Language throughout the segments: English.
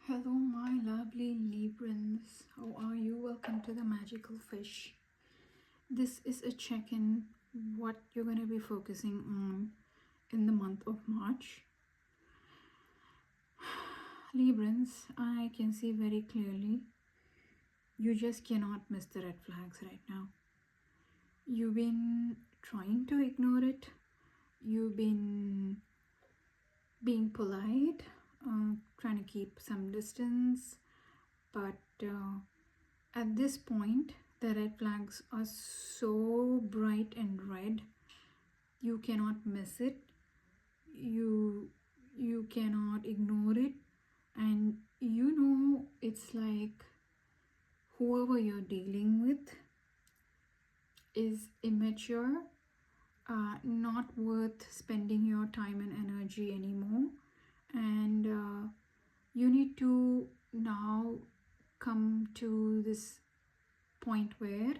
Hello, my lovely Librans. How are you? Welcome to the Magical Fish. This is a check in what you're going to be focusing on in the month of March. Librans, I can see very clearly you just cannot miss the red flags right now. You've been trying to ignore it, you've been being polite, trying to keep some distance, but at this point, the red flags are so bright and red. You cannot miss it. You cannot ignore it. And it's like whoever you're dealing with is immature, not worth spending your time and energy anymore. And you need to now come to this point where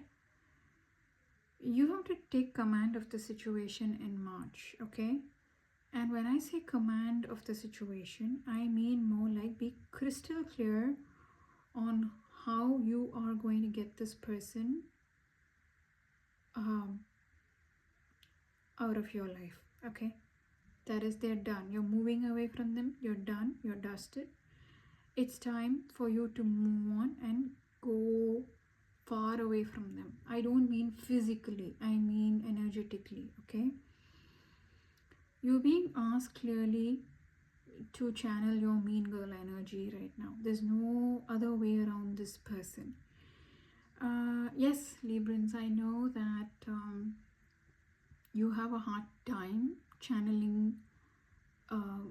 you have to take command of the situation in March, okay? And when I say command of the situation, I mean more like be crystal clear on how you are going to get this person out of your life, okay? That is, they're done. You're moving away from them. You're done. You're dusted. It's time for you to move on and go far away from them. I don't mean physically, I mean energetically, okay? You're being asked clearly to channel your mean girl energy right now. There's no other way around this person. Yes, Librans, I know that you have a hard time channeling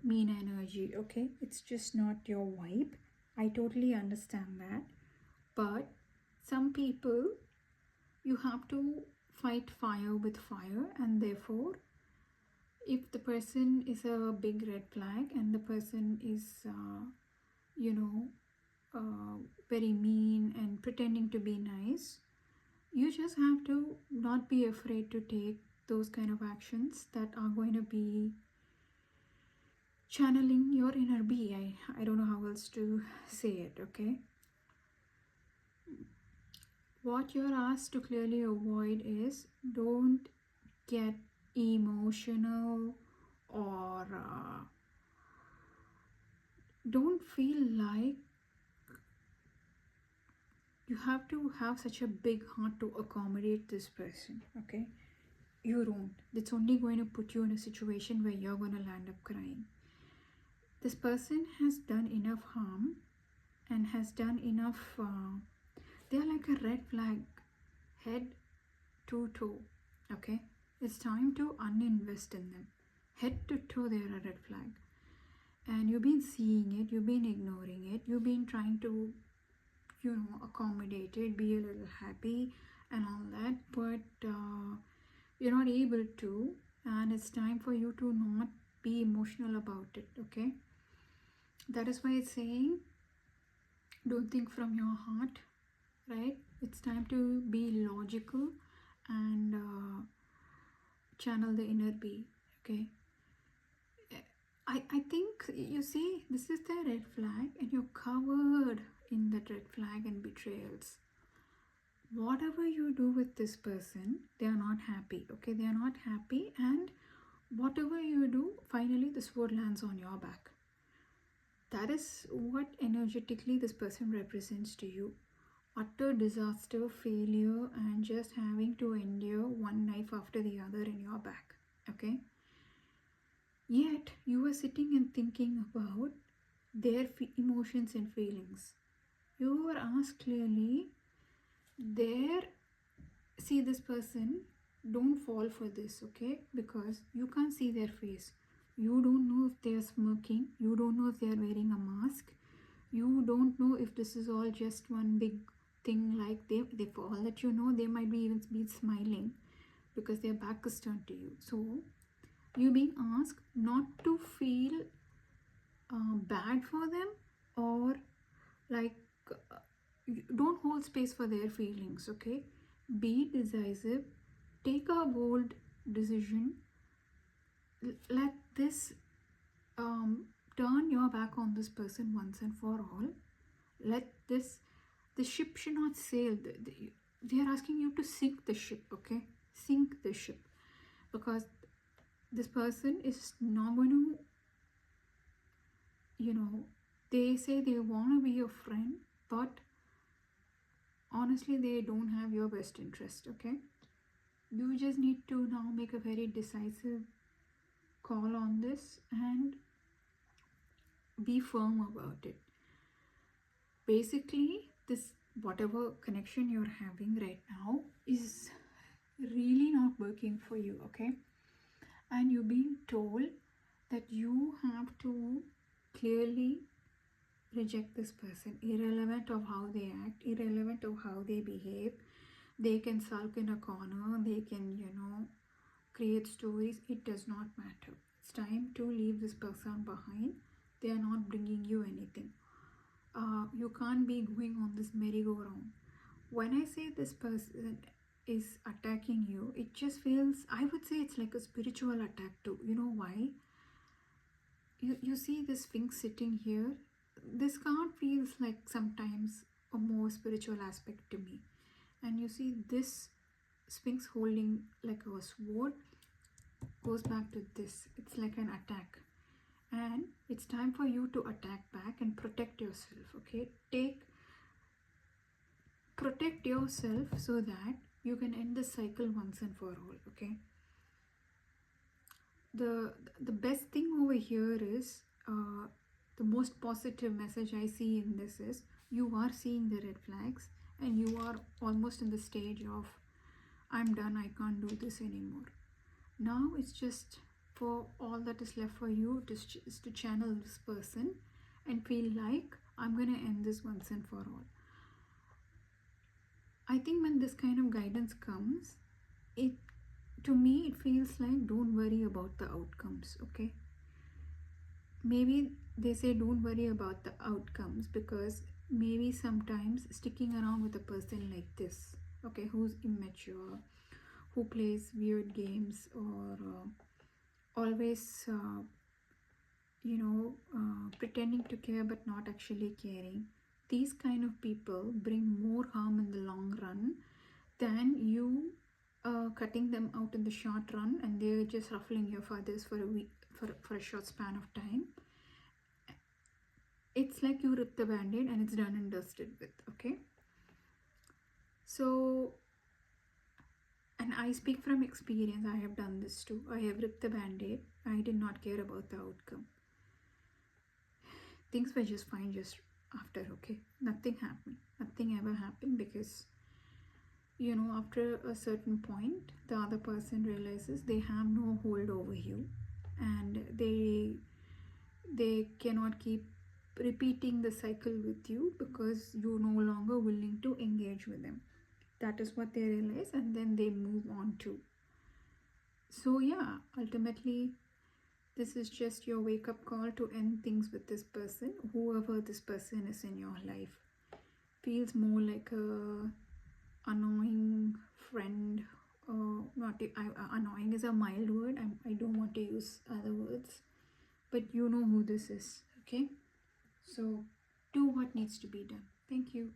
mean energy, okay? It's just not your vibe. I totally understand that. But some people, you have to fight fire with fire, and therefore if the person is a big red flag and the person is very mean and pretending to be nice, you just have to not be afraid to take those kind of actions that are going to be channeling your inner bee. I don't know how else to say it, okay? What you're asked to clearly avoid is don't get emotional or don't feel like you have to have such a big heart to accommodate this person, okay? You don't. It's only going to put you in a situation where you're going to land up crying. This person has done enough harm and has done enough. They're like a red flag, head to toe, okay? It's time to uninvest in them. Head to toe, they're a red flag. And you've been seeing it, you've been ignoring it, you've been trying to accommodate it, be a little happy and all that, but you're not able to, and it's time for you to not be emotional about it, okay? That is why it's saying don't think from your heart, right? It's time to be logical and channel the inner bee, okay? I think you see this is the red flag and you're covered in that red flag and betrayals. Whatever you do with this person, they are not happy, okay? They are not happy, and whatever you do, finally the sword lands on your back. That is what energetically this person represents to you. Utter disaster, failure, and just having to endure one knife after the other in your back, okay? Yet you are sitting and thinking about their emotions and feelings. You were asked clearly, see this person, don't fall for this, okay? Because you can't see their face. You don't know if they're smirking. You don't know if they're wearing a mask. You don't know if this is all just one big thing, like they for all that you know, they might be even be smiling because their back is turned to you. So you're being asked not to feel bad for them, or like don't hold space for their feelings, okay? Be decisive, take a bold decision, let this turn your back on this person once and for all. Let this, the ship should not sail. They are asking you to sink the ship, okay? Sink the ship, because this person is not going to, they say they want to be your friend, but honestly they don't have your best interest, okay? You just need to now make a very decisive call on this and be firm about it. Basically, this whatever connection you're having right now is really not working for you, okay? And you're being told that you have to clearly reject this person, irrelevant of how they act, irrelevant of how they behave. They can sulk in a corner, they can, create stories. It does not matter. It's time to leave this person behind. They are not bringing you anything. You can't be going on this merry-go-round. When I say this person is attacking you, it just feels, I would say it's like a spiritual attack too. You know why? You see this Sphinx sitting here. This card feels like sometimes a more spiritual aspect to me. And you see this Sphinx holding like a sword goes back to this. It's like an attack. And it's time for you to attack back and protect yourself, okay? Protect yourself so that you can end the cycle once and for all, okay? The best thing over here is the most positive message I see in this is you are seeing the red flags and you are almost in the stage of I'm done, I can't do this anymore. Now it's just for all that is left for you is to channel this person and feel like I'm gonna end this once and for all. I think when this kind of guidance comes, to me it feels like don't worry about the outcomes, okay? Maybe they say don't worry about the outcomes because maybe sometimes sticking around with a person like this, okay, who's immature, who plays weird games, or always pretending to care but not actually caring, these kind of people bring more harm in the long run than you cutting them out in the short run and they're just ruffling your feathers for a week, for a short span of time. It's like you rip the band-aid and it's done and dusted with, okay? So, and I speak from experience, I have done this too. I have ripped the band-aid. I did not care about the outcome. Things were just fine just after, okay? Nothing happened. Nothing ever happened because, after a certain point, the other person realizes they have no hold over you and they cannot keep repeating the cycle with you because you're no longer willing to engage with them. That is what they realize and then they move on to. So yeah, ultimately this is just your wake-up call to end things with this person. Whoever this person is in your life feels more like a annoying friend. Not annoying is a mild word. I don't want to use other words, but you know who this is, okay? So do what needs to be done. Thank you.